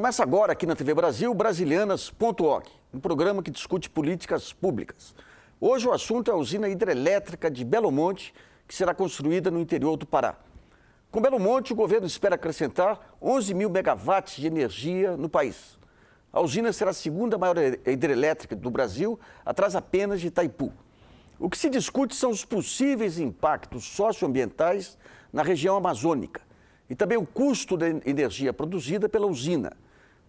Começa agora aqui na TV Brasil, Brasilianas.org, um programa que discute políticas públicas. Hoje o assunto é a usina hidrelétrica de Belo Monte, que será construída no interior do Pará. Com Belo Monte, o governo espera acrescentar 11 mil megawatts de energia no país. A usina será a segunda maior hidrelétrica do Brasil, atrás apenas de Itaipu. O que se discute são os possíveis impactos socioambientais na região amazônica e também o custo da energia produzida pela usina.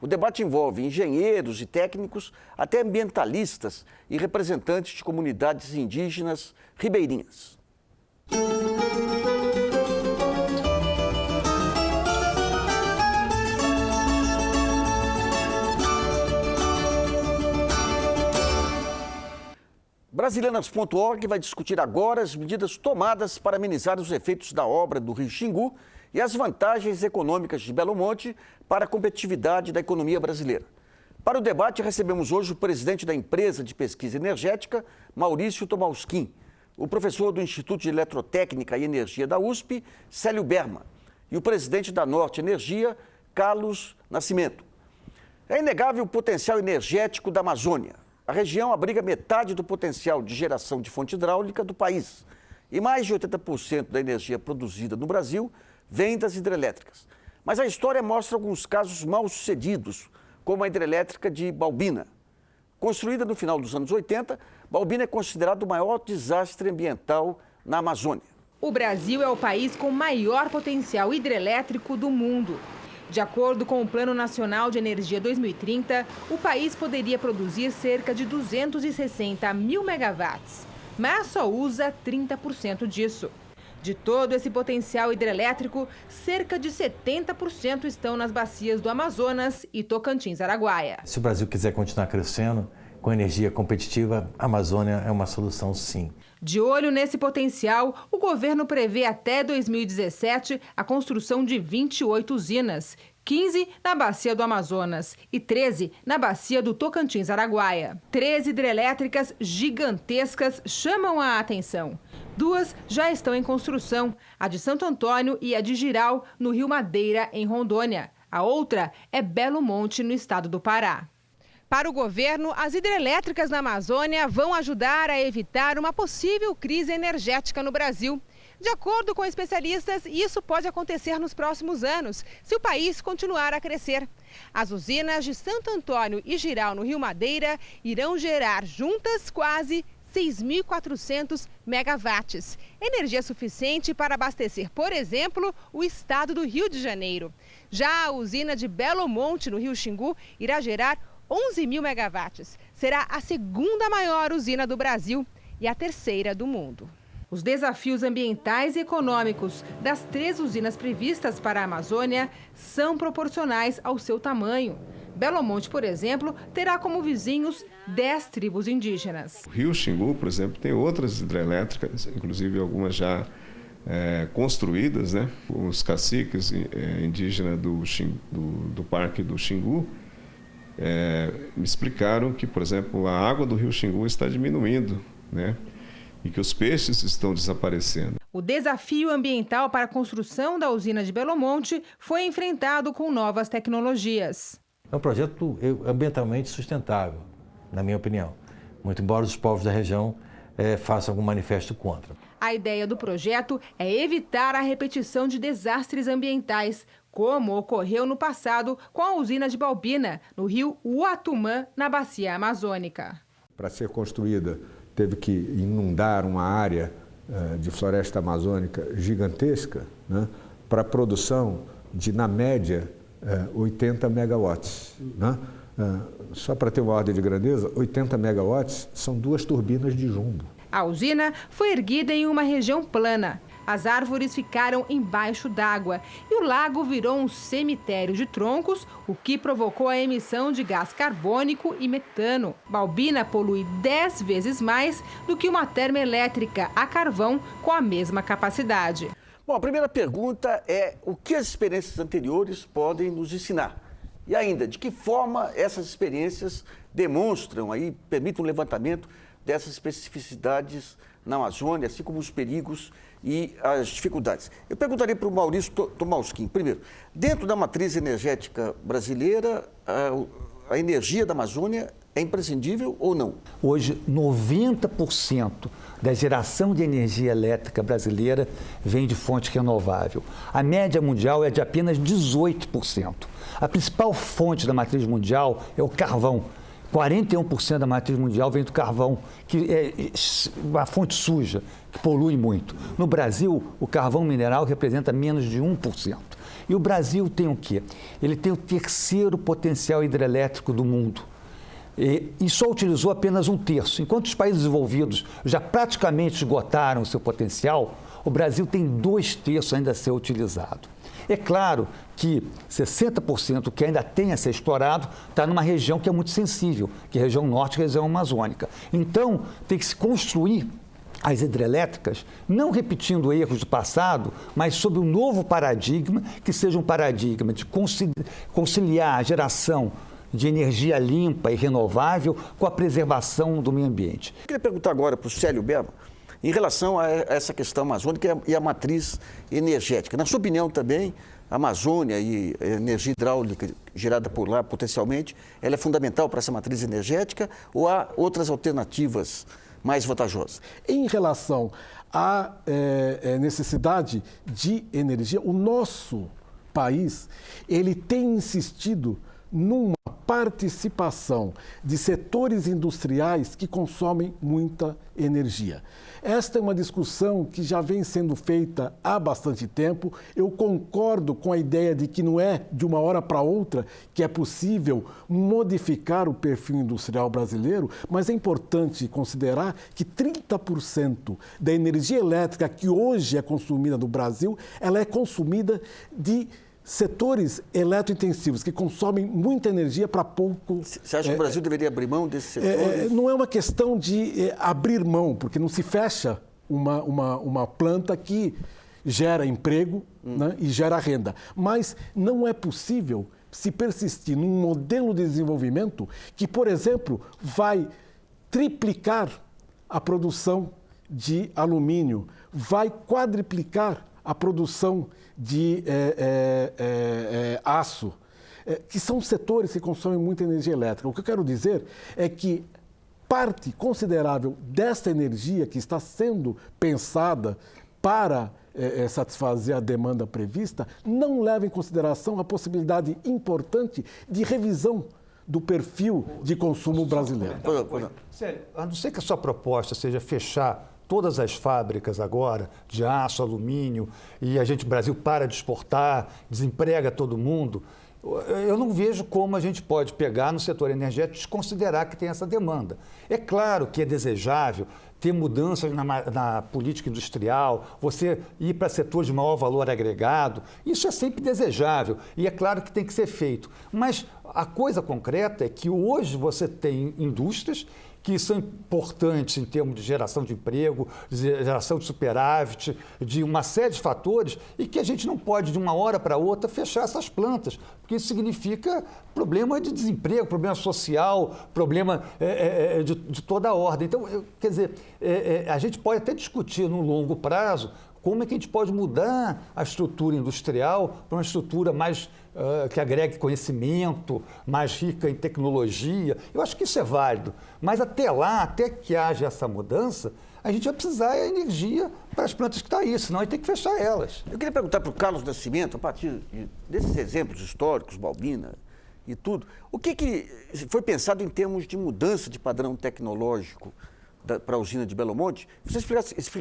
O debate envolve engenheiros e técnicos, até ambientalistas e representantes de comunidades indígenas ribeirinhas. Brasilianas.org vai discutir agora as medidas tomadas para amenizar os efeitos da obra do Rio Xingu e as vantagens econômicas de Belo Monte para a competitividade da economia brasileira. Para o debate, recebemos hoje o presidente da empresa de pesquisa energética, Maurício Tomalskin, o professor do Instituto de Eletrotécnica e Energia da USP, Célio Berman, e o presidente da Norte Energia, Carlos Nascimento. É inegável o potencial energético da Amazônia. A região abriga metade do potencial de geração de fonte hidráulica do país e mais de 80% da energia produzida no Brasil vem das hidrelétricas. Mas a história mostra alguns casos mal sucedidos, como a hidrelétrica de Balbina. Construída no final dos anos 80, Balbina é considerado o maior desastre ambiental na Amazônia. O Brasil é o país com maior potencial hidrelétrico do mundo. De acordo com o Plano Nacional de Energia 2030, o país poderia produzir cerca de 260 mil megawatts, mas só usa 30% disso. De todo esse potencial hidrelétrico, cerca de 70% estão nas bacias do Amazonas e Tocantins-Araguaia. Se o Brasil quiser continuar crescendo com energia competitiva, a Amazônia é uma solução, sim. De olho nesse potencial, o governo prevê até 2017 a construção de 28 usinas, 15 na bacia do Amazonas e 13 na bacia do Tocantins-Araguaia. 13 hidrelétricas gigantescas chamam a atenção. 2 já estão em construção, a de Santo Antônio e a de Jirau, no Rio Madeira, em Rondônia. A outra é Belo Monte, no estado do Pará. Para o governo, as hidrelétricas na Amazônia vão ajudar a evitar uma possível crise energética no Brasil. De acordo com especialistas, isso pode acontecer nos próximos anos, se o país continuar a crescer. As usinas de Santo Antônio e Jirau, no Rio Madeira, irão gerar juntas quase 6.400 megawatts, energia suficiente para abastecer, por exemplo, o estado do Rio de Janeiro. Já a usina de Belo Monte, no Rio Xingu, irá gerar 11 mil megawatts. Será a segunda maior usina do Brasil e a terceira do mundo. Os desafios ambientais e econômicos das 3 usinas previstas para a Amazônia são proporcionais ao seu tamanho. Belo Monte, por exemplo, terá como vizinhos 10 tribos indígenas. O Rio Xingu, por exemplo, tem outras hidrelétricas, inclusive algumas já construídas, né? Os caciques indígenas do Parque do Xingu me explicaram que, por exemplo, a água do Rio Xingu está diminuindo, né? E que os peixes estão desaparecendo. O desafio ambiental para a construção da usina de Belo Monte foi enfrentado com novas tecnologias. É um projeto ambientalmente sustentável, na minha opinião, muito embora os povos da região façam algum manifesto contra. A ideia do projeto é evitar a repetição de desastres ambientais, como ocorreu no passado com a usina de Balbina, no rio Uatumã, na bacia amazônica. Para ser construída, teve que inundar uma área de floresta amazônica gigantesca, né, para a produção de, na média, 80 megawatts. Né? Só para ter uma ordem de grandeza, 80 megawatts são 2 turbinas de jumbo. A usina foi erguida em uma região plana. As árvores ficaram embaixo d'água e o lago virou um cemitério de troncos, o que provocou a emissão de gás carbônico e metano. Balbina polui 10 vezes mais do que uma termoelétrica a carvão com a mesma capacidade. Bom, a primeira pergunta é o que as experiências anteriores podem nos ensinar? E ainda, de que forma essas experiências demonstram, permitem um levantamento dessas especificidades na Amazônia, assim como os perigos e as dificuldades. Eu perguntaria para o Maurício Tomalskin. Primeiro, dentro da matriz energética brasileira, a energia da Amazônia é imprescindível ou não? Hoje, 90% da geração de energia elétrica brasileira vem de fonte renovável. A média mundial é de apenas 18%. A principal fonte da matriz mundial é o carvão. 41% da matriz mundial vem do carvão, que é uma fonte suja, que polui muito. No Brasil, o carvão mineral representa menos de 1%. E o Brasil tem o quê? Ele tem o terceiro potencial hidrelétrico do mundo. E só utilizou apenas 1/3. Enquanto os países desenvolvidos já praticamente esgotaram o seu potencial, o Brasil tem 2/3 ainda a ser utilizado. É claro que 60% que ainda tem a ser explorado está numa região que é muito sensível, que é a região norte, a região amazônica. Então, tem que se construir as hidrelétricas, não repetindo erros do passado, mas sob um novo paradigma, que seja um paradigma de conciliar a geração de energia limpa e renovável com a preservação do meio ambiente. Eu queria perguntar agora para o Célio Berman, em relação a essa questão amazônica e a matriz energética. Na sua opinião também, a Amazônia e a energia hidráulica gerada por lá, potencialmente, ela é fundamental para essa matriz energética ou há outras alternativas mais vantajosas? Em relação à necessidade de energia, o nosso país ele tem insistido numa participação de setores industriais que consomem muita energia. Esta é uma discussão que já vem sendo feita há bastante tempo. Eu concordo com a ideia de que não é de uma hora para outra que é possível modificar o perfil industrial brasileiro, mas é importante considerar que 30% da energia elétrica que hoje é consumida no Brasil, ela é consumida de setores eletrointensivos que consomem muita energia para pouco. Você acha que o Brasil deveria abrir mão desses setores? Não é uma questão de abrir mão, porque não se fecha uma planta que gera emprego, né, e gera renda. Mas não é possível se persistir num modelo de desenvolvimento que, por exemplo, vai triplicar a produção de alumínio, vai quadriplicar a produção de aço, que são setores que consomem muita energia elétrica. O que eu quero dizer é que parte considerável desta energia que está sendo pensada para satisfazer a demanda prevista não leva em consideração a possibilidade importante de revisão do perfil de consumo brasileiro. Sério, a não ser que a sua proposta seja fechar todas as fábricas agora de aço, alumínio, e o Brasil para de exportar, desemprega todo mundo, eu não vejo como a gente pode pegar no setor energético e desconsiderar que tem essa demanda. É claro que é desejável ter mudanças na política industrial, você ir para setores de maior valor agregado, isso é sempre desejável e é claro que tem que ser feito. Mas a coisa concreta é que hoje você tem indústrias que são importantes em termos de geração de emprego, de geração de superávit, de uma série de fatores, e que a gente não pode, de uma hora para outra, fechar essas plantas, porque isso significa problema de desemprego, problema social, problema de toda a ordem. Então, quer dizer, a gente pode até discutir no longo prazo como é que a gente pode mudar a estrutura industrial para uma estrutura mais que agregue conhecimento, mais rica em tecnologia. Eu acho que isso é válido. Mas até lá, até que haja essa mudança, a gente vai precisar de energia para as plantas que estão aí, senão a gente tem que fechar elas. Eu queria perguntar para o Carlos Nascimento, a partir desses exemplos históricos, Balbina e tudo, o que foi pensado em termos de mudança de padrão tecnológico para a usina de Belo Monte? Você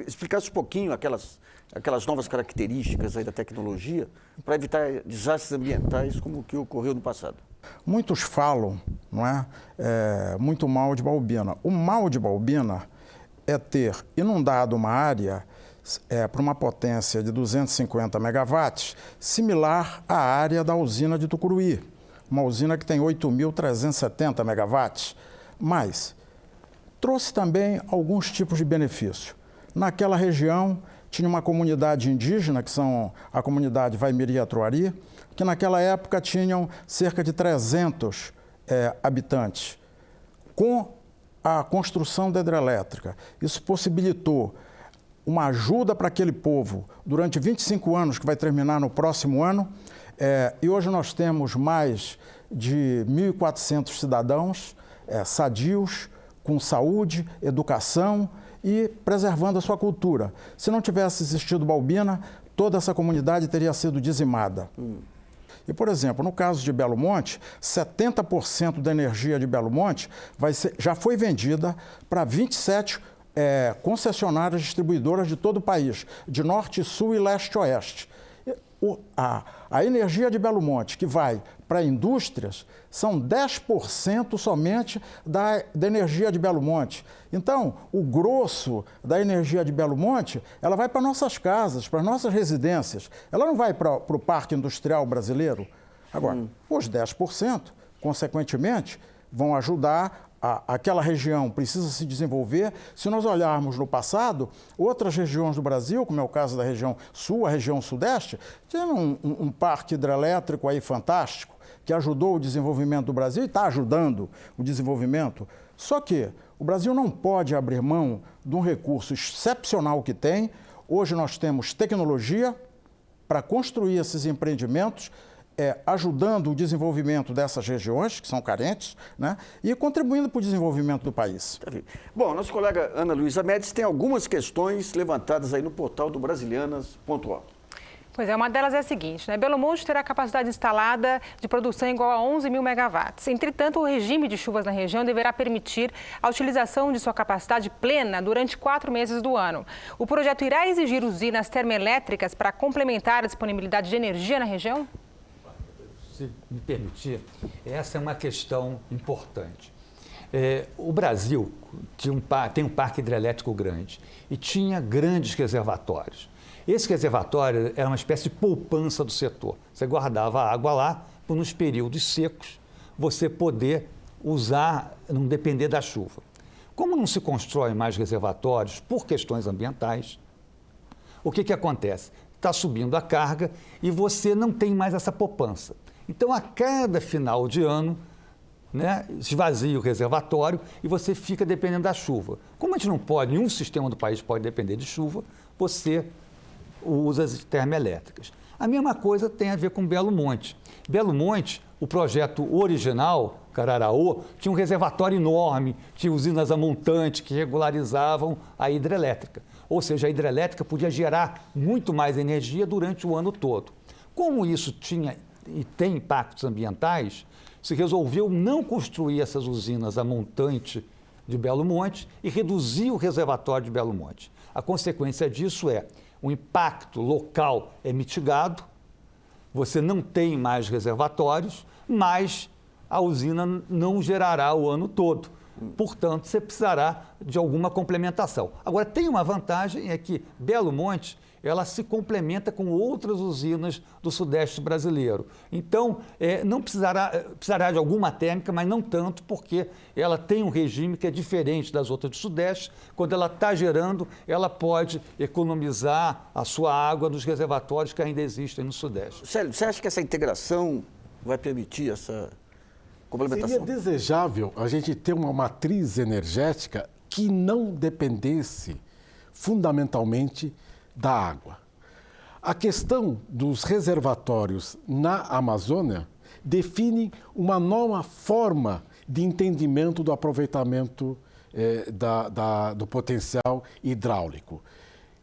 explicasse um pouquinho aquelas novas características aí da tecnologia para evitar desastres ambientais como o que ocorreu no passado. Muitos falam, não é, muito mal de Balbina. O mal de Balbina é ter inundado uma área para uma potência de 250 megawatts, similar à área da usina de Tucuruí, uma usina que tem 8.370 megawatts, mas trouxe também alguns tipos de benefício. Naquela região tinha uma comunidade indígena, que são a comunidade Vaimiri-Atruari, que naquela época tinham cerca de 300 habitantes. Com a construção da hidrelétrica. Isso possibilitou uma ajuda para aquele povo durante 25 anos, que vai terminar no próximo ano. E hoje nós temos mais de 1.400 cidadãos sadios, com saúde, educação e preservando a sua cultura. Se não tivesse existido Balbina, toda essa comunidade teria sido dizimada. E, por exemplo, no caso de Belo Monte, 70% da energia de Belo Monte já foi vendida para 27 concessionárias distribuidoras de todo o país, de norte, sul e leste-oeste. A energia de Belo Monte, que vai para indústrias, são 10% somente da energia de Belo Monte. Então, o grosso da energia de Belo Monte, ela vai para nossas casas, para nossas residências. Ela não vai para o parque industrial brasileiro. Agora, os 10%, consequentemente, vão ajudar aquela região precisa se desenvolver. Se nós olharmos no passado, outras regiões do Brasil, como é o caso da região sul, a região sudeste, tem um parque hidrelétrico aí fantástico, que ajudou o desenvolvimento do Brasil e está ajudando o desenvolvimento. Só que o Brasil não pode abrir mão de um recurso excepcional que tem. Hoje nós temos tecnologia para construir esses empreendimentos, ajudando o desenvolvimento dessas regiões, que são carentes, né, e contribuindo para o desenvolvimento do país. Bom, nosso colega Ana Luísa Médici tem algumas questões levantadas aí no portal do Brasilianas.org. Pois é, uma delas é a seguinte, né? Belo Monte terá capacidade instalada de produção igual a 11 mil megawatts. Entretanto, o regime de chuvas na região deverá permitir a utilização de sua capacidade plena durante 4 meses do ano. O projeto irá exigir usinas termoelétricas para complementar a disponibilidade de energia na região? Se me permitir, essa é uma questão importante. O Brasil tem um parque hidrelétrico grande e tinha grandes reservatórios. Esse reservatório era uma espécie de poupança do setor. Você guardava a água lá, para nos períodos secos, você poder usar, não depender da chuva. Como não se constrói mais reservatórios por questões ambientais, o que acontece? Está subindo a carga e você não tem mais essa poupança. Então, a cada final de ano, né, esvazia o reservatório e você fica dependendo da chuva. Como a gente não pode, nenhum sistema do país pode depender de chuva, você usa as termoelétricas. A mesma coisa tem a ver com Belo Monte. Belo Monte, o projeto original, Cararaú, tinha um reservatório enorme, tinha usinas a montante que regularizavam a hidrelétrica. Ou seja, a hidrelétrica podia gerar muito mais energia durante o ano todo. Como isso tinha e tem impactos ambientais, se resolveu não construir essas usinas a montante de Belo Monte e reduzir o reservatório de Belo Monte. A consequência disso o impacto local é mitigado, você não tem mais reservatórios, mas a usina não gerará o ano todo. Portanto, você precisará de alguma complementação. Agora, tem uma vantagem, é que Belo Monte ela se complementa com outras usinas do Sudeste brasileiro. Então, não precisará de alguma térmica, mas não tanto, porque ela tem um regime que é diferente das outras do Sudeste. Quando ela está gerando, ela pode economizar a sua água nos reservatórios que ainda existem no Sudeste. Célio, você acha que essa integração vai permitir essa complementação? Seria desejável a gente ter uma matriz energética que não dependesse fundamentalmente da água. A questão dos reservatórios na Amazônia define uma nova forma de entendimento do aproveitamento do potencial hidráulico.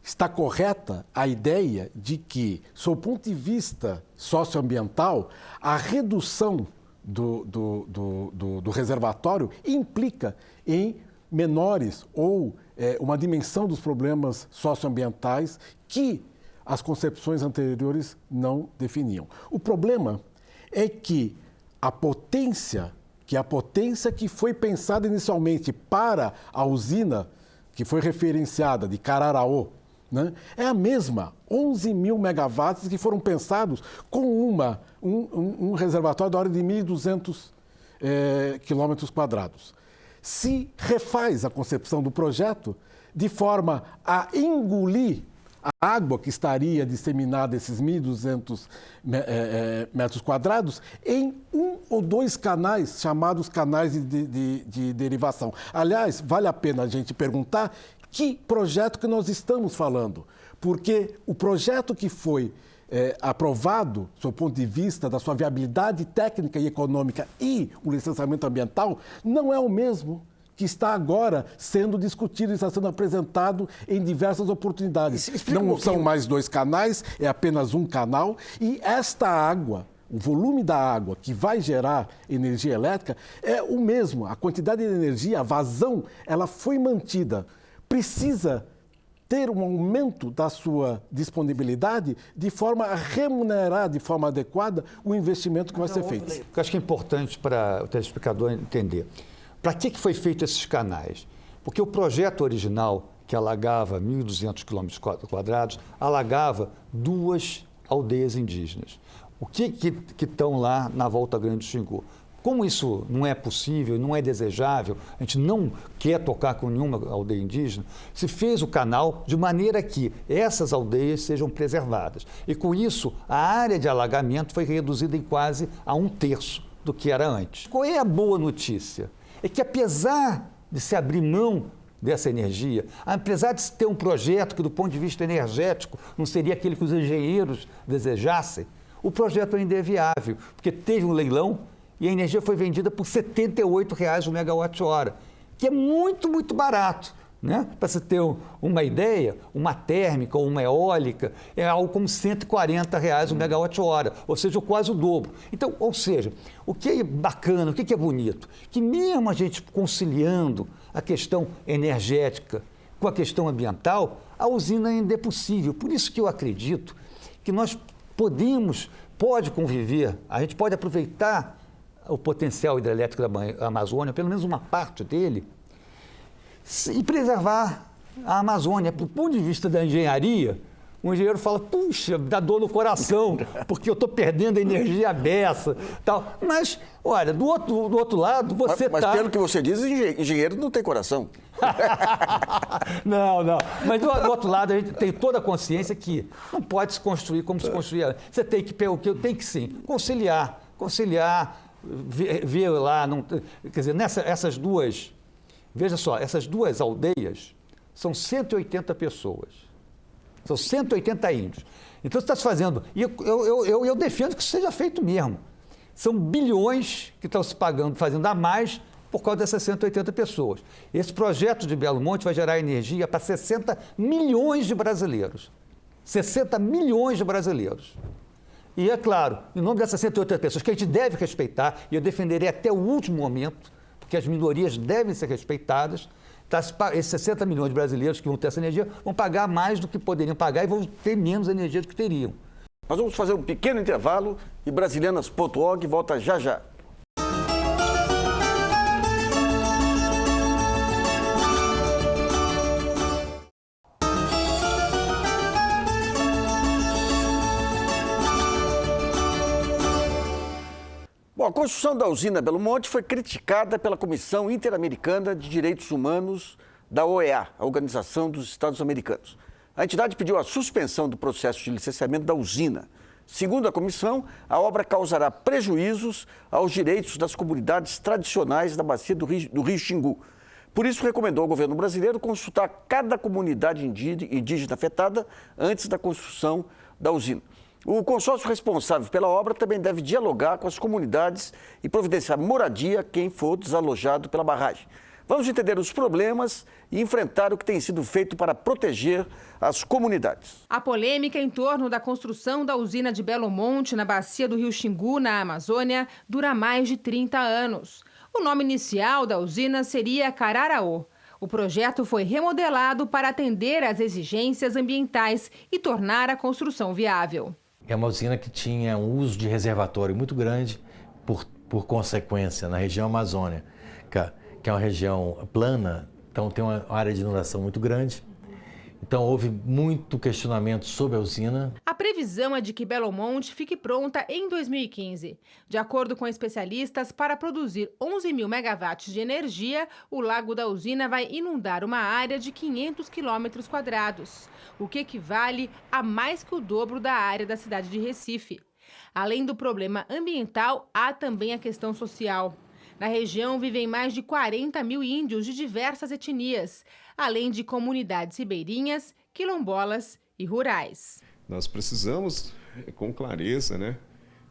Está correta a ideia de que, sob o ponto de vista socioambiental, a redução do reservatório implica em menores ou uma dimensão dos problemas socioambientais que as concepções anteriores não definiam. O problema é que a potência que foi pensada inicialmente para a usina que foi referenciada de Cararaú, né, é a mesma, 11 mil megawatts que foram pensados com um reservatório da ordem de 1.200 quilômetros quadrados. Se refaz a concepção do projeto de forma a engolir a água que estaria disseminada, esses 1.200 metros quadrados, em 1 ou 2 canais, chamados canais de derivação. Aliás, vale a pena a gente perguntar que projeto que nós estamos falando, porque o projeto que foi aprovado, do seu ponto de vista da sua viabilidade técnica e econômica e o licenciamento ambiental, não é o mesmo que está agora sendo discutido e está sendo apresentado em diversas oportunidades. Não são mais 2 canais, é apenas 1 canal, e esta água, o volume da água que vai gerar energia elétrica é o mesmo. A quantidade de energia, a vazão, ela foi mantida. Precisa ter um aumento da sua disponibilidade de forma a remunerar de forma adequada o investimento que vai ser feito. Eu acho que é importante para o telespectador entender. Para que foi feito esses canais? Porque o projeto original, que alagava 1.200 km², alagava 2 aldeias indígenas. O que estão lá na Volta Grande do Xingu? Como isso não é possível, não é desejável, a gente não quer tocar com nenhuma aldeia indígena, se fez o canal de maneira que essas aldeias sejam preservadas. E com isso, a área de alagamento foi reduzida em quase a 1/3 do que era antes. Qual é a boa notícia? É que apesar de se abrir mão dessa energia, apesar de se ter um projeto que do ponto de vista energético não seria aquele que os engenheiros desejassem, o projeto ainda é viável, porque teve um leilão e a energia foi vendida por R$ 78,00 o megawatt-hora, que é muito, muito barato. Né? Para você ter uma ideia, uma térmica ou uma eólica é algo como R$ 140,00 o megawatt-hora, ou seja, quase o dobro. Então, ou seja, o que é bacana, o que é bonito? Que mesmo a gente conciliando a questão energética com a questão ambiental, a usina ainda é possível. Por isso que eu acredito que nós pode conviver, a gente pode aproveitar o potencial hidrelétrico da Amazônia, pelo menos uma parte dele, e preservar a Amazônia. Do ponto de vista da engenharia, o engenheiro fala, puxa, dá dor no coração, porque eu estou perdendo energia beça, tal. Mas, olha, do outro lado, você está... Mas pelo que você diz, engenheiro não tem coração. Não. Mas do outro lado, a gente tem toda a consciência que não pode se construir como se construía. Você tem que sim, conciliar, ver lá, quer dizer, essas duas... Veja só, essas 2 aldeias são 180 pessoas, são 180 índios. Então, você está se fazendo, e eu defendo que isso seja feito mesmo. São bilhões que estão se fazendo a mais por causa dessas 180 pessoas. Esse projeto de Belo Monte vai gerar energia para 60 milhões de brasileiros. 60 milhões de brasileiros. E, é claro, em nome dessas 180 pessoas, que a gente deve respeitar, e eu defenderei até o último momento, que as minorias devem ser respeitadas, esses 60 milhões de brasileiros que vão ter essa energia vão pagar mais do que poderiam pagar e vão ter menos energia do que teriam. Nós vamos fazer um pequeno intervalo e Brasilianas.org volta já já. Bom, a construção da usina Belo Monte foi criticada pela Comissão Interamericana de Direitos Humanos da OEA, a Organização dos Estados Americanos. A entidade pediu a suspensão do processo de licenciamento da usina. Segundo a comissão, a obra causará prejuízos aos direitos das comunidades tradicionais da bacia do Rio Xingu. Por isso, recomendou ao governo brasileiro consultar cada comunidade indígena afetada antes da construção da usina. O consórcio responsável pela obra também deve dialogar com as comunidades e providenciar moradia a quem for desalojado pela barragem. Vamos entender os problemas e enfrentar o que tem sido feito para proteger as comunidades. A polêmica em torno da construção da usina de Belo Monte, na bacia do Rio Xingu, na Amazônia, dura mais de 30 anos. O nome inicial da usina seria Cararaô. O projeto foi remodelado para atender às exigências ambientais e tornar a construção viável. É uma usina que tinha um uso de reservatório muito grande, por consequência, na região Amazônia, que é uma região plana, então tem uma área de inundação muito grande. Então houve muito questionamento sobre a usina. A previsão é de que Belo Monte fique pronta em 2015. De acordo com especialistas, para produzir 11 mil megawatts de energia, o lago da usina vai inundar uma área de 500 quilômetros quadrados, o que equivale a mais que o dobro da área da cidade de Recife. Além do problema ambiental, há também a questão social. Na região vivem mais de 40 mil índios de diversas etnias, além de comunidades ribeirinhas, quilombolas e rurais. Nós precisamos, com clareza,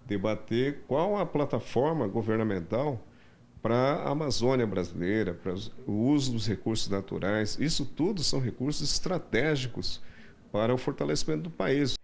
debater qual a plataforma governamental para a Amazônia brasileira, para o uso dos recursos naturais. Isso tudo são recursos estratégicos para o fortalecimento do país.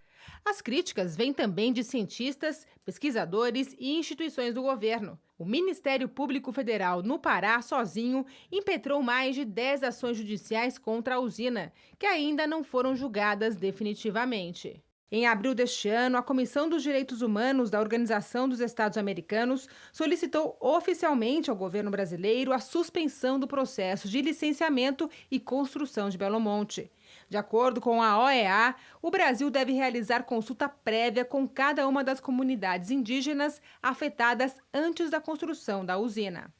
As críticas vêm também de cientistas, pesquisadores e instituições do governo. O Ministério Público Federal, no Pará, sozinho, impetrou mais de 10 ações judiciais contra a usina, que ainda não foram julgadas definitivamente. Em abril deste ano, a Comissão dos Direitos Humanos da Organização dos Estados Americanos solicitou oficialmente ao governo brasileiro a suspensão do processo de licenciamento e construção de Belo Monte. De acordo com a OEA, o Brasil deve realizar consulta prévia com cada uma das comunidades indígenas afetadas antes da construção da usina.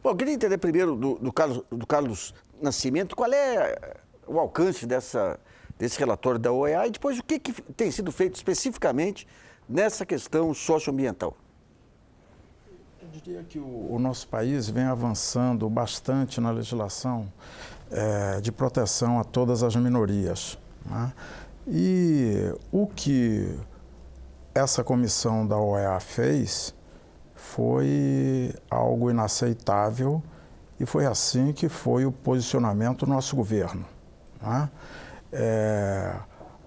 Bom, eu queria entender primeiro do Carlos Nascimento qual é o alcance desse relatório da OEA e depois o que tem sido feito especificamente nessa questão socioambiental. Eu diria que o nosso país vem avançando bastante na legislação de proteção a todas as minorias, né? E o que essa comissão da OEA fez foi algo inaceitável e foi assim que foi o posicionamento do nosso governo, né?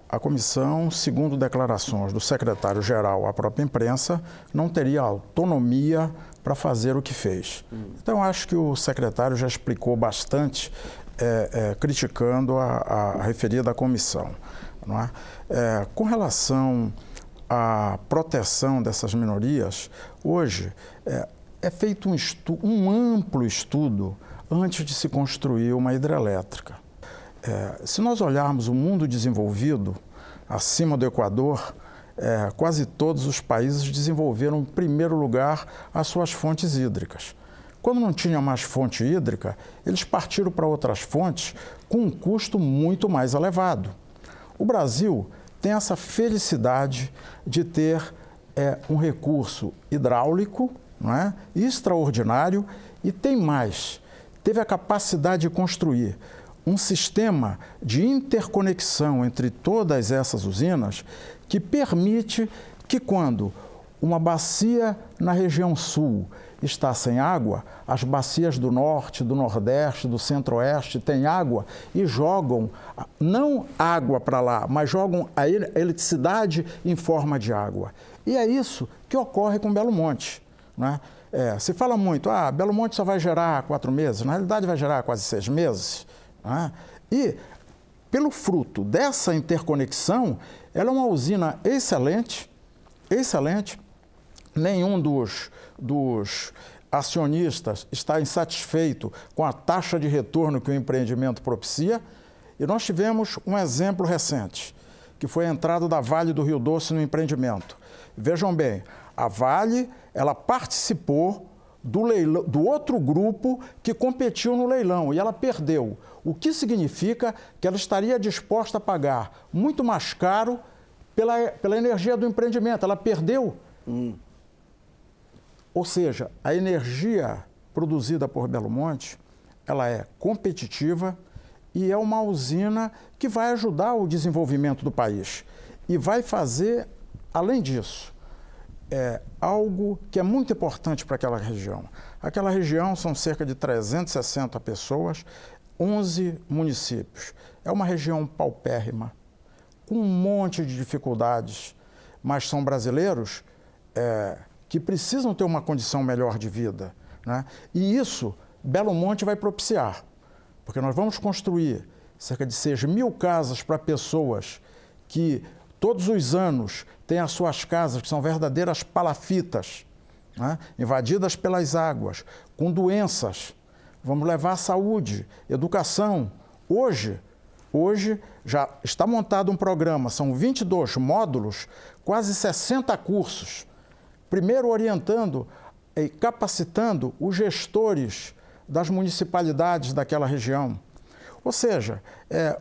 A comissão, segundo declarações do secretário-geral à própria imprensa, não teria autonomia para fazer o que fez. Então, acho que o secretário já explicou bastante, criticando a referida comissão, não é? Com relação à proteção dessas minorias, hoje é feito um amplo estudo antes de se construir uma hidrelétrica. Se nós olharmos o mundo desenvolvido, acima do Equador, quase todos os países desenvolveram, em primeiro lugar, as suas fontes hídricas. Quando não tinha mais fonte hídrica, eles partiram para outras fontes com um custo muito mais elevado. O Brasil tem essa felicidade de ter um recurso hidráulico, não é, extraordinário, e tem mais, teve a capacidade de construir um sistema de interconexão entre todas essas usinas que permite que, quando uma bacia na região sul está sem água, as bacias do norte, do nordeste, do centro-oeste têm água e jogam, não água para lá, mas jogam a eletricidade em forma de água. E é isso que ocorre com Belo Monte, né? Se fala muito, Belo Monte só vai gerar 4 meses, na realidade vai gerar quase 6 meses. E, pelo fruto dessa interconexão, ela é uma usina excelente, excelente. Nenhum dos acionistas está insatisfeito com a taxa de retorno que o empreendimento propicia. E nós tivemos um exemplo recente, que foi a entrada da Vale do Rio Doce no empreendimento. Vejam bem, a Vale, ela participou do outro grupo que competiu no leilão e ela perdeu. O que significa que ela estaria disposta a pagar muito mais caro pela energia do empreendimento. Ela perdeu. Ou seja, a energia produzida por Belo Monte, ela é competitiva e é uma usina que vai ajudar o desenvolvimento do país. E vai fazer, além disso, algo que é muito importante para aquela região. Aquela região são cerca de 360 pessoas, 11 municípios. É uma região paupérrima, com um monte de dificuldades, mas são brasileiros que precisam ter uma condição melhor de vida, né? E isso Belo Monte vai propiciar, porque nós vamos construir cerca de 6.000 casas para pessoas que todos os anos têm as suas casas, que são verdadeiras palafitas, né? Invadidas pelas águas, com doenças. Vamos levar saúde, educação. Hoje, Hoje já está montado um programa, são 22 módulos, quase 60 cursos. Primeiro orientando e capacitando os gestores das municipalidades daquela região. Ou seja,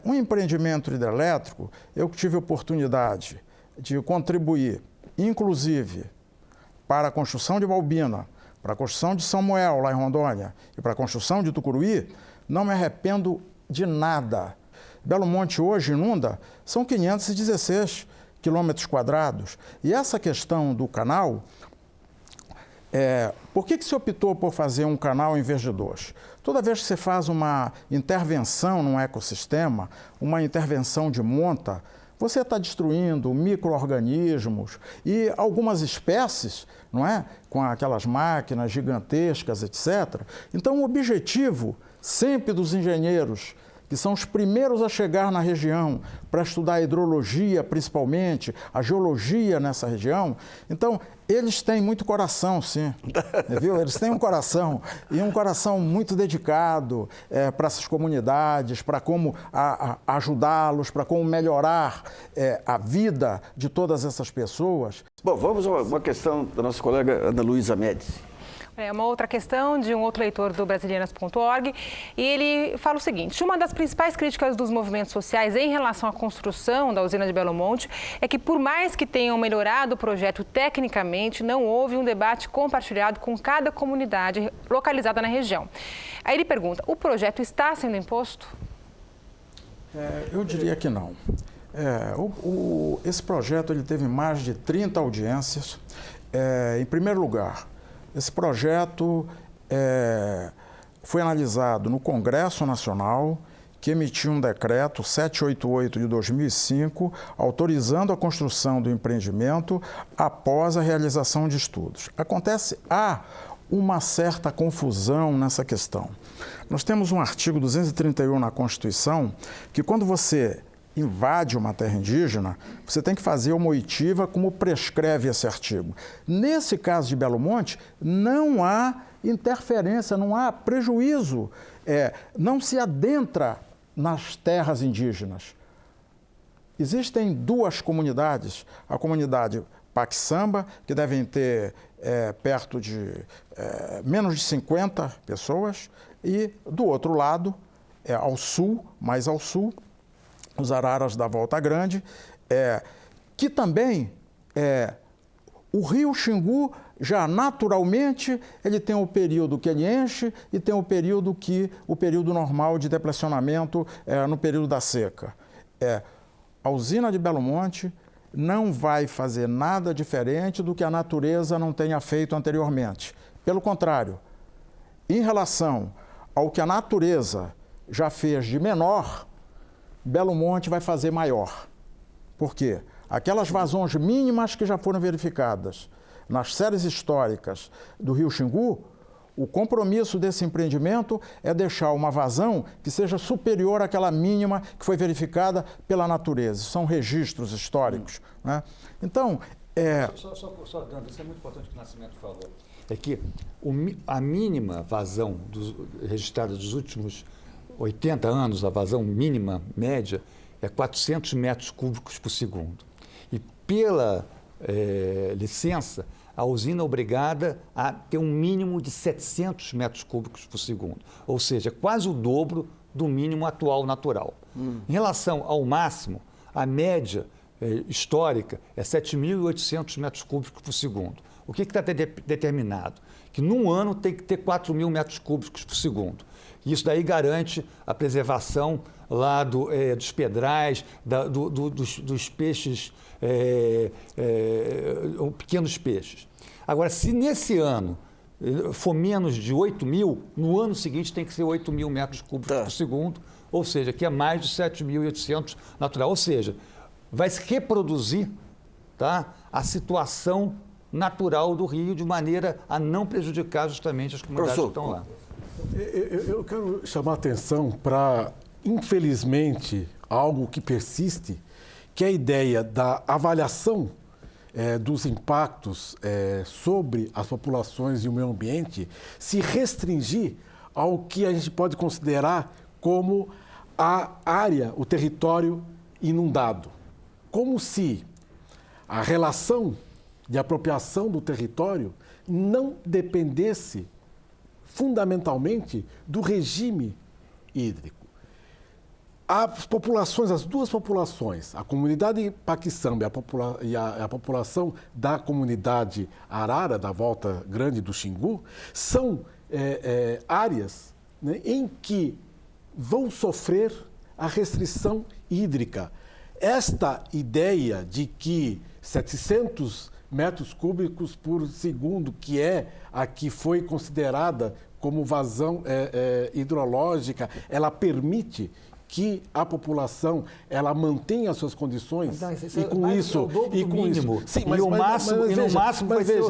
um empreendimento hidrelétrico, eu tive a oportunidade de contribuir, inclusive, para a construção de Balbina, para a construção de São Moel, lá em Rondônia, e para a construção de Tucuruí, não me arrependo de nada. Belo Monte hoje inunda, são 516 quilômetros quadrados. E essa questão do canal, por que se optou por fazer um canal em vez de dois? Toda vez que você faz uma intervenção num ecossistema, uma intervenção de monta, você está destruindo micro-organismos e algumas espécies, não é? Com aquelas máquinas gigantescas, etc. Então, o objetivo sempre dos engenheiros, que são os primeiros a chegar na região para estudar a hidrologia, principalmente, a geologia nessa região. Então, eles têm muito coração, sim, viu? Eles têm um coração, e um coração muito dedicado para essas comunidades, para como ajudá-los, para como melhorar a vida de todas essas pessoas. Bom, vamos a uma questão da nossa colega Ana Luísa Médici. É uma outra questão de um outro leitor do Brasilianas.org, e ele fala o seguinte: uma das principais críticas dos movimentos sociais em relação à construção da usina de Belo Monte é que, por mais que tenham melhorado o projeto tecnicamente, não houve um debate compartilhado com cada comunidade localizada na região. Aí ele pergunta: o projeto está sendo imposto? Eu diria que não. Esse projeto ele teve mais de 30 audiências. Em primeiro lugar, esse projeto foi analisado no Congresso Nacional, que emitiu um decreto 788 de 2005, autorizando a construção do empreendimento após a realização de estudos. Há uma certa confusão nessa questão. Nós temos um artigo 231 na Constituição, que quando você invade uma terra indígena, você tem que fazer uma oitiva como prescreve esse artigo. Nesse caso de Belo Monte, não há interferência, não há prejuízo, não se adentra nas terras indígenas. Existem duas comunidades, a comunidade Paxamba, que devem ter perto de menos de 50 pessoas, e do outro lado, ao sul, mais ao sul, os Araras da Volta Grande, que também o rio Xingu já naturalmente ele tem o período que ele enche e tem o período normal de deplecionamento no período da seca. A usina de Belo Monte não vai fazer nada diferente do que a natureza não tenha feito anteriormente. Pelo contrário, em relação ao que a natureza já fez de menor, Belo Monte vai fazer maior. Por quê? Aquelas vazões mínimas que já foram verificadas nas séries históricas do rio Xingu, o compromisso desse empreendimento é deixar uma vazão que seja superior àquela mínima que foi verificada pela natureza. São registros históricos. Né? Então, Só dando, isso é muito importante que o Nascimento falou. É que a mínima vazão registrada dos últimos 80 anos, a vazão mínima, média, é 400 metros cúbicos por segundo. E pela licença, a usina é obrigada a ter um mínimo de 700 metros cúbicos por segundo. Ou seja, quase o dobro do mínimo atual natural. Em relação ao máximo, a média histórica é 7.800 metros cúbicos por segundo. O que está determinado? Que num ano tem que ter 4.000 metros cúbicos por segundo. Isso daí garante a preservação lá dos pedrais, dos peixes, pequenos peixes. Agora, se nesse ano for menos de 8.000, no ano seguinte tem que ser 8.000 metros cúbicos por segundo, ou seja, que é mais de 7.800 natural. Ou seja, vai se reproduzir, tá, a situação natural do rio de maneira a não prejudicar justamente as comunidades que estão lá. Eu quero chamar a atenção para, infelizmente, algo que persiste, que é a ideia da avaliação dos impactos sobre as populações e o meio ambiente se restringir ao que a gente pode considerar como a área, o território inundado. Como se a relação de apropriação do território não dependesse fundamentalmente do regime hídrico. As populações, as duas populações, a comunidade Paquiçamba e a população da comunidade Arara, da Volta Grande do Xingu, são áreas, né, em que vão sofrer a restrição hídrica. Esta ideia de que 700 metros cúbicos por segundo, que é a que foi considerada como vazão hidrológica, ela permite que a população ela mantenha as suas condições e com isso sim, mas no máximo vai ser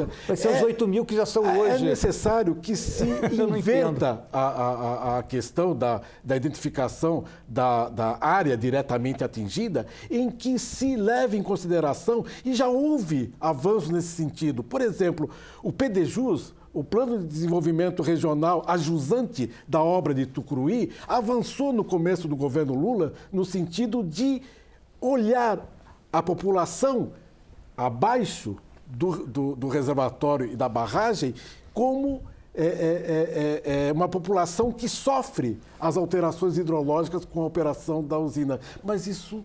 os 8 mil que já são hoje. É necessário que se inverta a questão da identificação da área diretamente atingida, em que se leve em consideração, e já houve avanços nesse sentido. Por exemplo, o PDJus, o Plano de Desenvolvimento Regional ajusante da obra de Tucuruí, avançou no começo do governo Lula no sentido de olhar a população abaixo do reservatório e da barragem como uma população que sofre as alterações hidrológicas com a operação da usina. Mas isso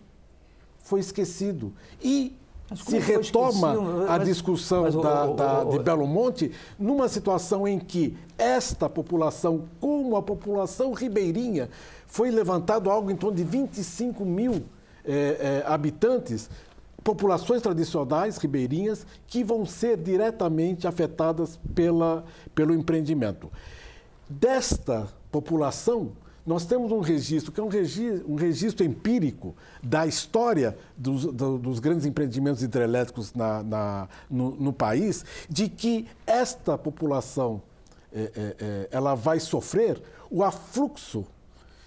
foi esquecido. E se retoma a discussão de Belo Monte numa situação em que esta população, como a população ribeirinha, foi levantado algo em torno de 25 mil habitantes, populações tradicionais ribeirinhas que vão ser diretamente afetadas pelo empreendimento. Desta população, nós temos um registro, que é um registro empírico da história dos grandes empreendimentos hidrelétricos no país, de que esta população ela vai sofrer o afluxo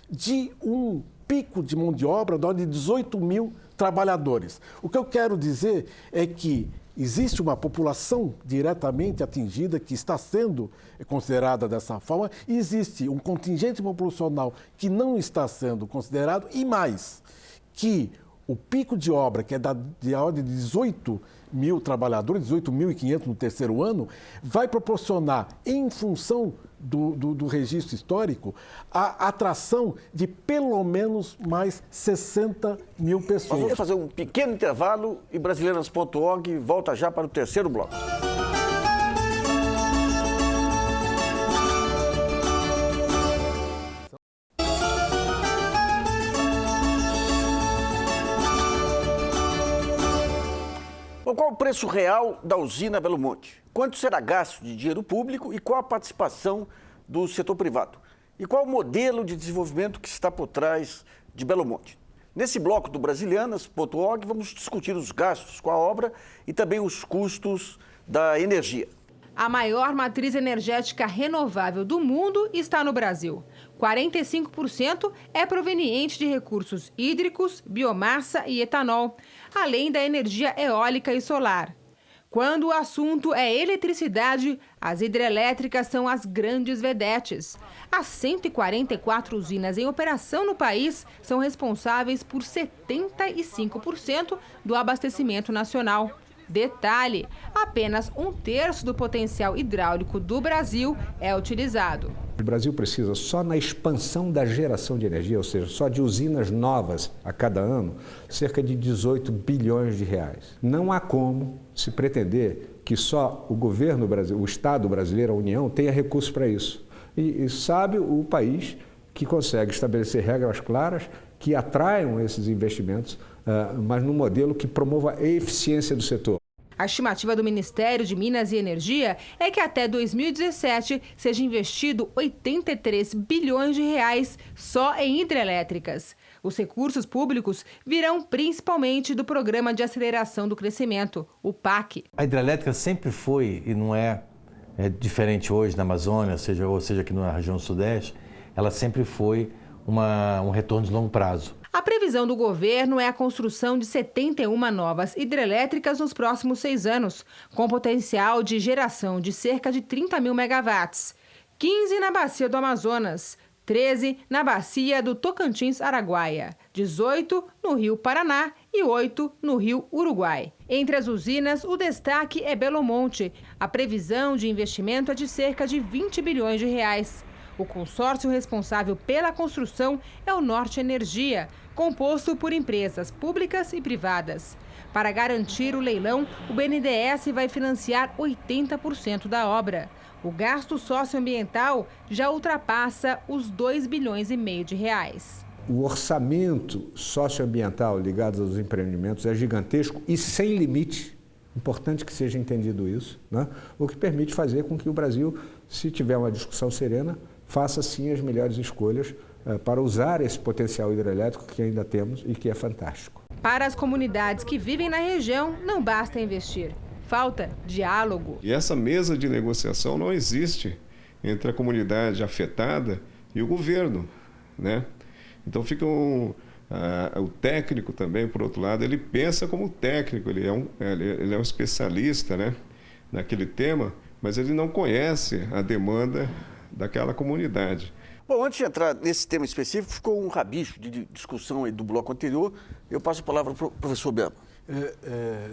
de um pico de mão de obra de ordem de 18 mil trabalhadores. O que eu quero dizer é que existe uma população diretamente atingida que está sendo considerada dessa forma e existe um contingente populacional que não está sendo considerado e mais, que o pico de obra, que é de ordem de 18 mil trabalhadores, 18.500 no terceiro ano, vai proporcionar, em função do registro histórico, a atração de pelo menos mais 60 mil pessoas. Nós vamos fazer um pequeno intervalo e Brasileiras.org volta já para o terceiro bloco. Bom, qual o preço real da usina Belo Monte? Quanto será gasto de dinheiro público e qual a participação do setor privado? E qual o modelo de desenvolvimento que está por trás de Belo Monte? Nesse bloco do Brasilianas.org vamos discutir os gastos com a obra e também os custos da energia. A maior matriz energética renovável do mundo está no Brasil. 45% é proveniente de recursos hídricos, biomassa e etanol, além da energia eólica e solar. Quando o assunto é eletricidade, as hidrelétricas são as grandes vedetes. As 144 usinas em operação no país são responsáveis por 75% do abastecimento nacional. Detalhe, apenas 1/3 do potencial hidráulico do Brasil é utilizado. O Brasil precisa, só na expansão da geração de energia, ou seja, só de usinas novas a cada ano, cerca de 18 bilhões de reais. Não há como se pretender que só o governo brasileiro, o Estado brasileiro, a União, tenha recursos para isso. E sabe o país que consegue estabelecer regras claras que atraiam esses investimentos, mas num modelo que promova a eficiência do setor. A estimativa do Ministério de Minas e Energia é que até 2017 seja investido 83 bilhões de reais só em hidrelétricas. Os recursos públicos virão principalmente do Programa de Aceleração do Crescimento, o PAC. A hidrelétrica sempre foi, e não é diferente hoje na Amazônia, ou seja aqui na região sudeste, ela sempre foi um retorno de longo prazo. A previsão do governo é a construção de 71 novas hidrelétricas nos próximos 6 anos, com potencial de geração de cerca de 30 mil megawatts. 15 na Bacia do Amazonas, 13 na bacia do Tocantins-Araguaia, 18 no Rio Paraná e 8 no Rio Uruguai. Entre as usinas, o destaque é Belo Monte. A previsão de investimento é de cerca de 20 bilhões de reais. O consórcio responsável pela construção é o Norte Energia, composto por empresas públicas e privadas. Para garantir o leilão, o BNDES vai financiar 80% da obra. O gasto socioambiental já ultrapassa os 2,5 bilhões de reais. O orçamento socioambiental ligado aos empreendimentos é gigantesco e sem limite. Importante que seja entendido isso, né? O que permite fazer com que o Brasil, se tiver uma discussão serena, faça sim as melhores escolhas para usar esse potencial hidrelétrico que ainda temos e que é fantástico. Para as comunidades que vivem na região, não basta investir. Falta diálogo. E essa mesa de negociação não existe entre a comunidade afetada e o governo, né? Então fica o técnico também, por outro lado, ele pensa como técnico, ele é um especialista, né, naquele tema, mas ele não conhece a demanda daquela comunidade. Bom, antes de entrar nesse tema específico, ficou um rabicho de discussão aí do bloco anterior. Eu passo a palavra para o professor Belo.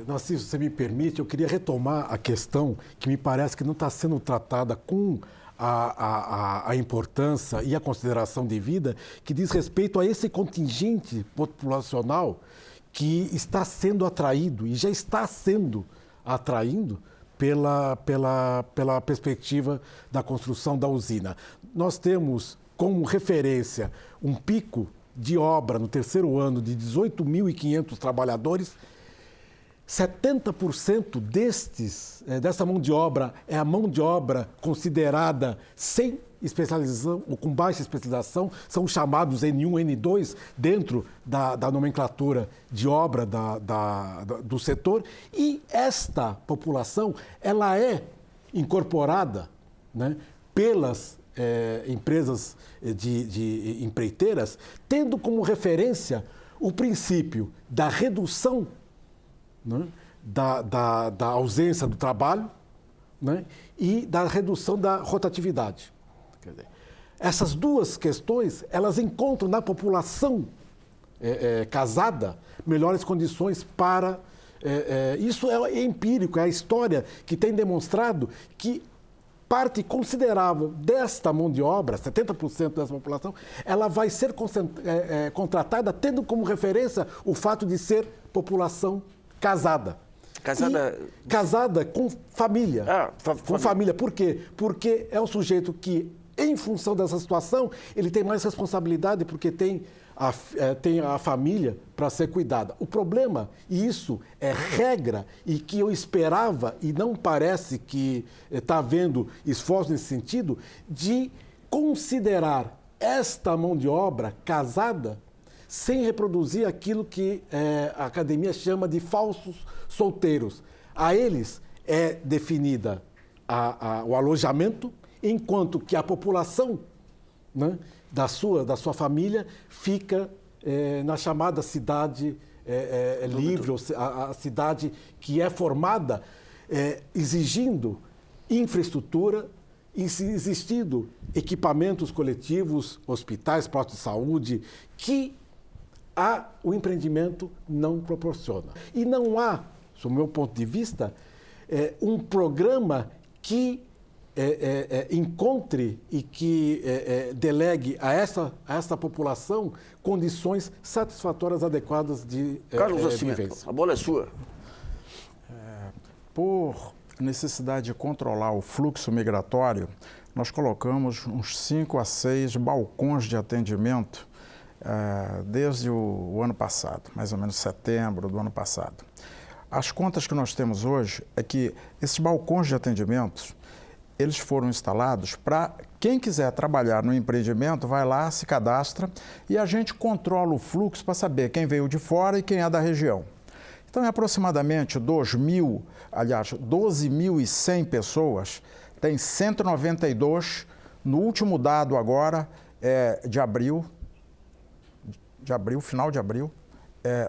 Narciso, se você me permite, eu queria retomar a questão que me parece que não está sendo tratada com a importância e a consideração devida, que diz respeito a esse contingente populacional que está sendo atraído e já está sendo atraído pela perspectiva da construção da usina. Nós temos como referência um pico de obra no terceiro ano de 18.500 trabalhadores. 70% dessa mão de obra é a mão de obra considerada sem especialização ou com baixa especialização, são chamados N1, N2 dentro da nomenclatura de obra do setor, e esta população ela é incorporada, né, pelas empresas de empreiteiras, tendo como referência o princípio da redução, né, da ausência do trabalho, né, e da redução da rotatividade. Quer dizer, essas duas questões, elas encontram na população casada melhores condições para... isso é empírico, é a história que tem demonstrado que parte considerável desta mão de obra, 70% dessa população, ela vai ser contratada tendo como referência o fato de ser população casada. Casada com família. Com família. Por quê? Porque é um sujeito que, em função dessa situação, ele tem mais responsabilidade porque tem a família para ser cuidada. O problema, e isso é regra, e que eu esperava, e não parece que está havendo esforço nesse sentido, de considerar esta mão de obra casada sem reproduzir aquilo que a academia chama de falsos solteiros. A eles é definida o alojamento, enquanto que a população, né, da sua família fica na chamada cidade livre, a cidade que é formada exigindo infraestrutura, existindo equipamentos coletivos, hospitais, postos de saúde, que o empreendimento não proporciona. E não há, sob o meu ponto de vista, um programa que encontre e que delegue a essa população condições satisfatórias, adequadas de Carlos vivência. A bola é sua. Por necessidade de controlar o fluxo migratório, nós colocamos uns 5 a 6 balcões de atendimento desde o ano passado, mais ou menos setembro do ano passado. As contas que nós temos hoje é que esses balcões de atendimento, eles foram instalados para quem quiser trabalhar no empreendimento, vai lá, se cadastra e a gente controla o fluxo para saber quem veio de fora e quem é da região. Então, é aproximadamente 12.100 pessoas, tem 192, no último dado agora, de abril, final de abril,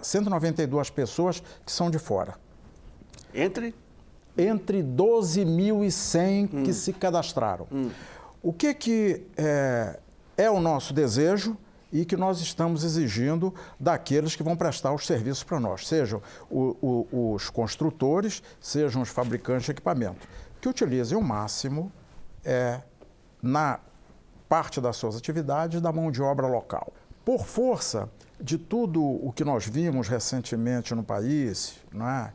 192 pessoas que são de fora. Entre 12.100 que se cadastraram. O que é o nosso desejo e que nós estamos exigindo daqueles que vão prestar os serviços para nós, sejam os construtores, sejam os fabricantes de equipamento, que utilizem o máximo na parte das suas atividades da mão de obra local. Por força de tudo o que nós vimos recentemente no país, né,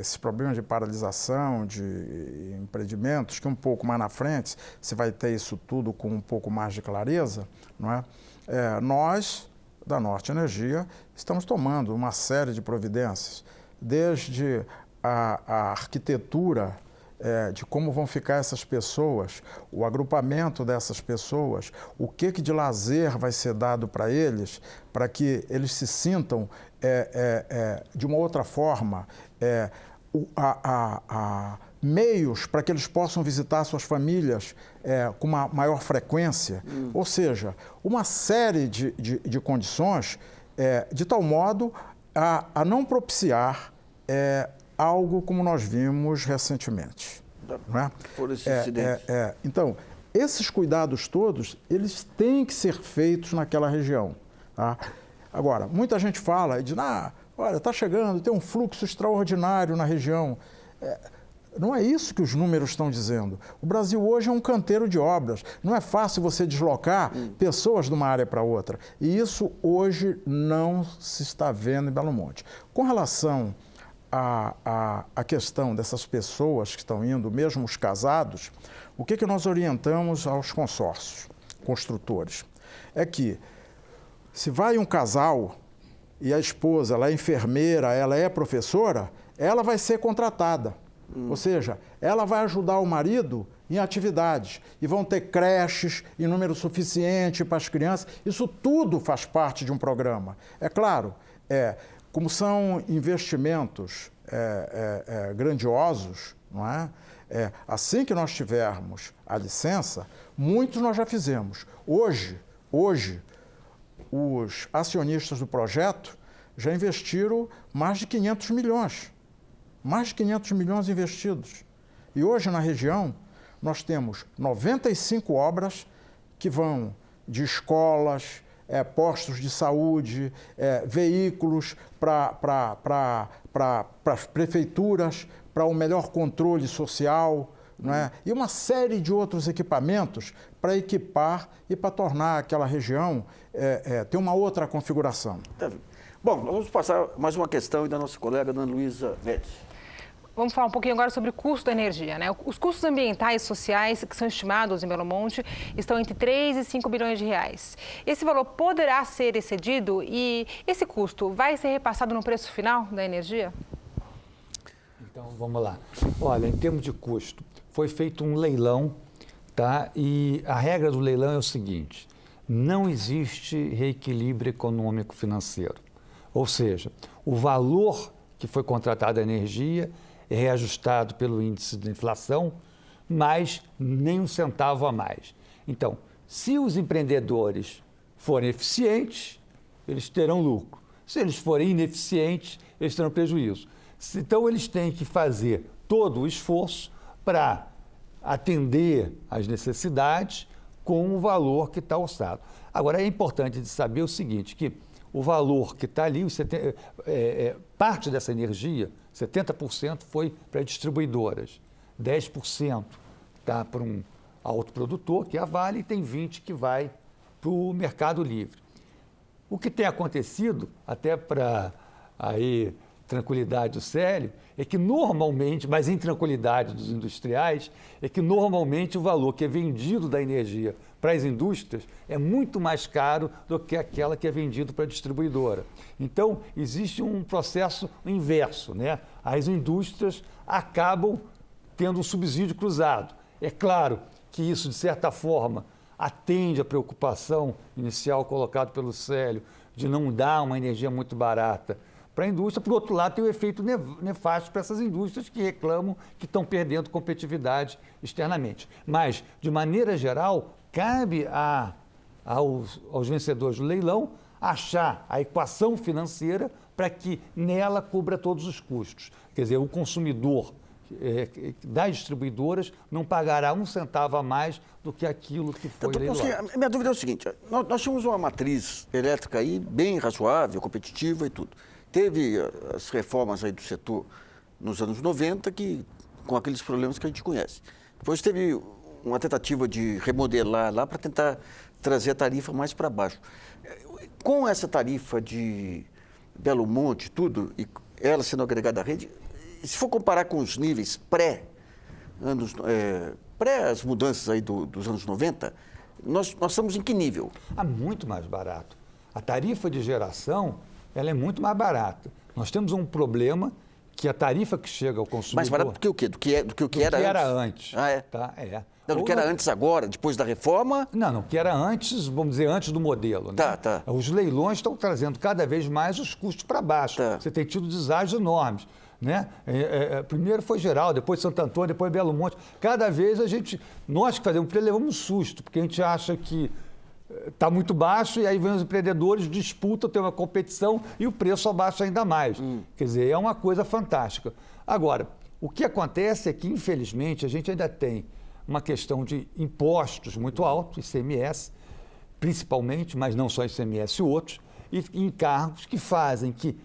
esses problemas de paralisação de empreendimentos, que um pouco mais na frente você vai ter isso tudo com um pouco mais de clareza, não é? Nós, da Norte Energia, estamos tomando uma série de providências, desde a arquitetura de como vão ficar essas pessoas, o agrupamento dessas pessoas, o que de lazer vai ser dado para eles se sintam de uma outra forma, meios para que eles possam visitar suas famílias com uma maior frequência, ou seja, uma série de condições de tal modo a não propiciar algo como nós vimos recentemente. Não é? Por esse incidente. Então, esses cuidados todos, eles têm que ser feitos naquela região. Tá? Agora, muita gente fala e diz, olha, está chegando, tem um fluxo extraordinário na região. Não é isso que os números estão dizendo. O Brasil hoje é um canteiro de obras. Não é fácil você deslocar pessoas de uma área para outra. E isso hoje não se está vendo em Belo Monte. Com relação à questão dessas pessoas que estão indo, mesmo os casados, o que nós orientamos aos consórcios, construtores? É que se vai um casal e a esposa, ela é enfermeira, ela é professora, ela vai ser contratada. Ou seja, ela vai ajudar o marido em atividades e vão ter creches em número suficiente para as crianças. Isso tudo faz parte de um programa. É claro, como são investimentos grandiosos, não é? Assim que nós tivermos a licença, muitos nós já fizemos. Hoje, os acionistas do projeto já investiram mais de 500 milhões. Mais de 500 milhões investidos. E hoje na região nós temos 95 obras que vão de escolas, postos de saúde, veículos para as prefeituras, para o melhor controle social, não é? E uma série de outros equipamentos para equipar e para tornar aquela região ter uma outra configuração. Bom, vamos passar mais uma questão da nossa colega Ana Luísa Médici. Vamos falar um pouquinho agora sobre o custo da energia, né? Os custos ambientais e sociais que são estimados em Belo Monte estão entre 3 e 5 bilhões de reais. Esse valor poderá ser excedido e esse custo vai ser repassado no preço final da energia? Então, vamos lá. Olha, em termos de custo, foi feito um leilão, tá? E a regra do leilão é o seguinte, não existe reequilíbrio econômico financeiro. Ou seja, o valor que foi contratado a energia é reajustado pelo índice de inflação, mas nem um centavo a mais. Então, se os empreendedores forem eficientes, eles terão lucro. Se eles forem ineficientes, eles terão prejuízo. Então, eles têm que fazer todo o esforço para atender às necessidades com o valor que está orçado. Agora, é importante de saber o seguinte, que o valor que está ali, parte dessa energia, 70% foi para distribuidoras, 10% está para um autoprodutor, que é a Vale, e tem 20% que vai para o Mercado Livre. O que tem acontecido, até para aí tranquilidade do Célio, é que normalmente, mas em tranquilidade dos industriais, é que normalmente o valor que é vendido da energia para as indústrias é muito mais caro do que aquela que é vendido para a distribuidora. Então, existe um processo inverso, né? As indústrias acabam tendo um subsídio cruzado. É claro que isso, de certa forma, atende à preocupação inicial colocada pelo Célio de não dar uma energia muito barata para a indústria. Por outro lado, tem o efeito nefasto para essas indústrias que reclamam que estão perdendo competitividade externamente. Mas, de maneira geral, cabe aos vencedores do leilão achar a equação financeira para que nela cubra todos os custos. Quer dizer, o consumidor das distribuidoras não pagará um centavo a mais do que aquilo que foi leiloado. Minha dúvida é o seguinte, nós tínhamos uma matriz elétrica aí bem razoável, competitiva e tudo. Teve as reformas aí do setor nos anos 90, com aqueles problemas que a gente conhece. Depois teve uma tentativa de remodelar lá para tentar trazer a tarifa mais para baixo. Com essa tarifa de Belo Monte, tudo, e ela sendo agregada à rede, se for comparar com os níveis pré as mudanças aí dos anos 90, nós estamos em que nível? Muito mais barato. A tarifa de geração, ela é muito mais barata. Nós temos um problema que a tarifa que chega ao consumidor... Mais barato do que o quê? Do que era antes? Ah, é? Tá? É. Não, do que era antes agora, depois da reforma? Não, que era antes, vamos dizer, antes do modelo. Né? Tá. Os leilões estão trazendo cada vez mais os custos para baixo. Tá. Você tem tido deságios enormes. Né? Primeiro foi Geral, depois Santo Antônio, depois Belo Monte. Cada vez nós que fazemos levamos um susto, porque a gente acha que está muito baixo e aí vem os empreendedores, disputam, tem uma competição e o preço abaixa ainda mais. Quer dizer, é uma coisa fantástica. Agora, o que acontece é que, infelizmente, a gente ainda tem uma questão de impostos muito altos, ICMS, principalmente, mas não só ICMS e outros, e encargos que fazem que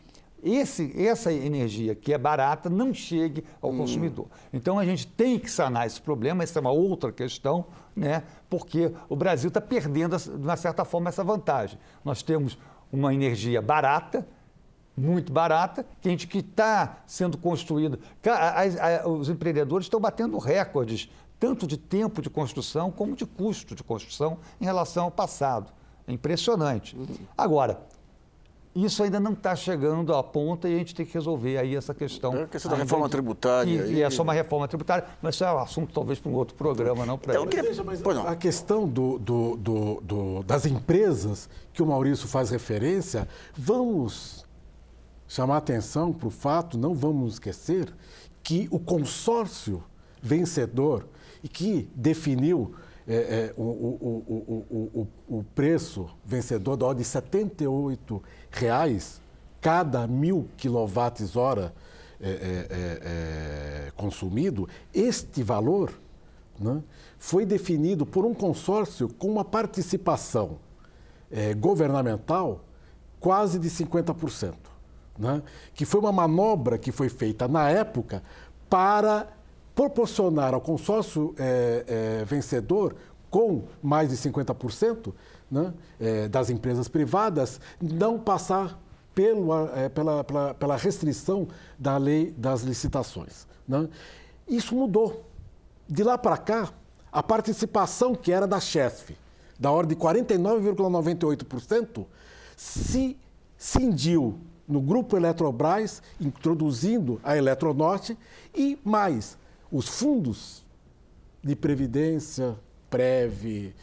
essa energia que é barata não chegue ao consumidor. Então, a gente tem que sanar esse problema, essa é uma outra questão, né? Porque o Brasil está perdendo, de uma certa forma, essa vantagem. Nós temos uma energia barata, muito barata, que está sendo construída. Os empreendedores estão batendo recordes, tanto de tempo de construção como de custo de construção em relação ao passado. É impressionante. Agora, isso ainda não está chegando à ponta e a gente tem que resolver aí essa questão. É a questão da reforma tributária. Que é só uma reforma tributária, mas isso é um assunto talvez para um outro programa, não para A questão das empresas que o Maurício faz referência, vamos chamar atenção para o fato, não vamos esquecer, que o consórcio vencedor e que definiu o preço vencedor da ordem de R$ 78 cada 1.000 kWh consumido, este valor, né, foi definido por um consórcio com uma participação governamental quase de 50%, né, que foi uma manobra que foi feita na época para proporcionar ao consórcio vencedor, com mais de 50%, né, das empresas privadas, não passar pela restrição da lei das licitações. Né? Isso mudou. De lá para cá, a participação que era da Chesf, da ordem de 49,98%, se cindiu no Grupo Eletrobras, introduzindo a Eletronorte e mais os fundos de previdência, Prev,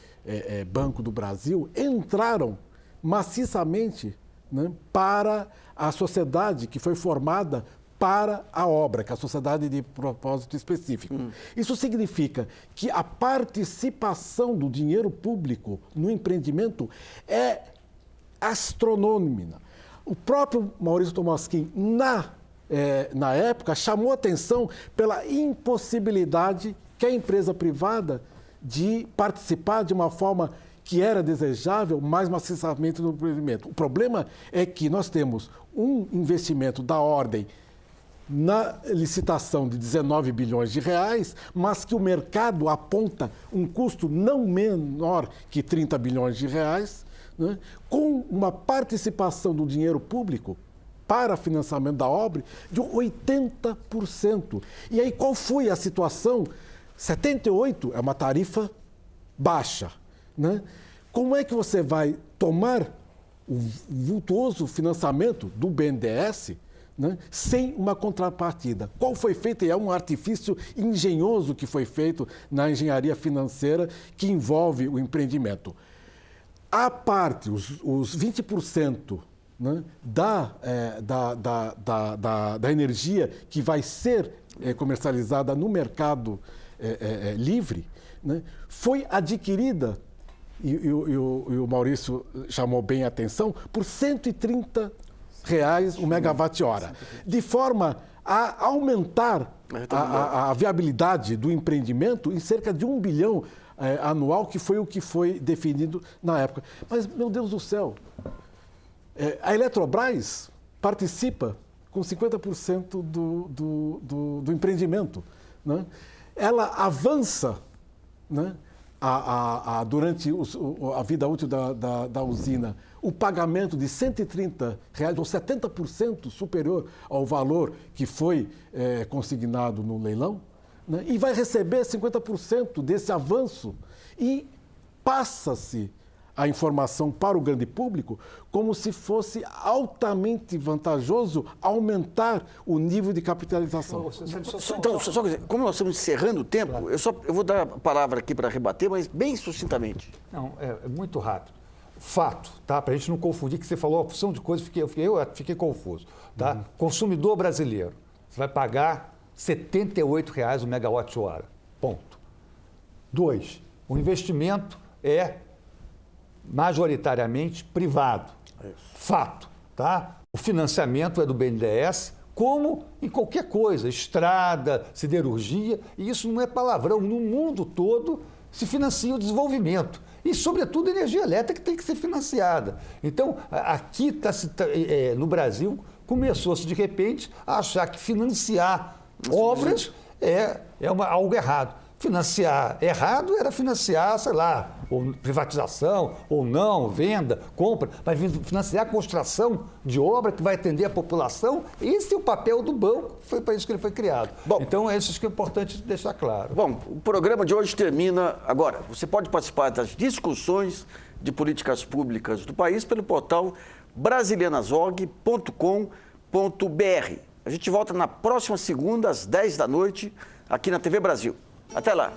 Banco do Brasil, entraram maciçamente, né, para a sociedade que foi formada para a obra, que é a sociedade de propósito específico. Isso significa que a participação do dinheiro público no empreendimento é astronômica. O próprio Maurício Tolmasquim, na época, chamou atenção pela impossibilidade que a empresa privada de participar de uma forma que era desejável mais maciçamente no empreendimento. O problema é que nós temos um investimento da ordem na licitação de 19 bilhões de reais, mas que o mercado aponta um custo não menor que 30 bilhões de reais, né, com uma participação do dinheiro público para financiamento da obra de 80%. E aí qual foi a situação? 78 é uma tarifa baixa, né? Como é que você vai tomar o vultuoso financiamento do BNDES, né, sem uma contrapartida? Qual foi feito? E é um artifício engenhoso que foi feito na engenharia financeira que envolve o empreendimento. A parte, os 20%, né, da energia que vai ser comercializada no mercado livre, né, foi adquirida, e o Maurício chamou bem a atenção, por R$ 130 o megawatt-hora, de forma a aumentar a viabilidade do empreendimento em cerca de 1 bilhão anual, que foi o que foi definido na época. Mas, meu Deus do céu, a Eletrobras participa com 50% do empreendimento, né? Ela avança, né, durante a vida útil da usina o pagamento de R$ 130, ou 70% superior ao valor que foi consignado no leilão, né, e vai receber 50% desse avanço e passa-se a informação para o grande público como se fosse altamente vantajoso aumentar o nível de capitalização. Então, só dizer, como nós estamos encerrando o tempo, claro, eu vou dar a palavra aqui para rebater, mas bem sucintamente. Não, é muito rápido. Fato, tá? Para a gente não confundir, que você falou uma opção de coisas, eu fiquei confuso. Tá? Consumidor brasileiro, você vai pagar R$ 78,00 o megawatt-hora. Ponto. 2, o investimento é majoritariamente privado. Fato, tá? O financiamento é do BNDES, como em qualquer coisa, estrada, siderurgia, e isso não é palavrão. No mundo todo se financia o desenvolvimento. E, sobretudo, a energia elétrica tem que ser financiada. Então, aqui no Brasil, começou-se, de repente, a achar que financiar obras é algo errado. Financiar errado era financiar, sei lá, ou privatização, ou não, venda, compra, mas financiar a construção de obra que vai atender a população, esse é o papel do banco, foi para isso que ele foi criado. Bom, então, isso que é importante deixar claro. Bom, o programa de hoje termina agora. Você pode participar das discussões de políticas públicas do país pelo portal brasilianazorg.com.br. A gente volta na próxima segunda, às 10 da noite, aqui na TV Brasil. Até lá!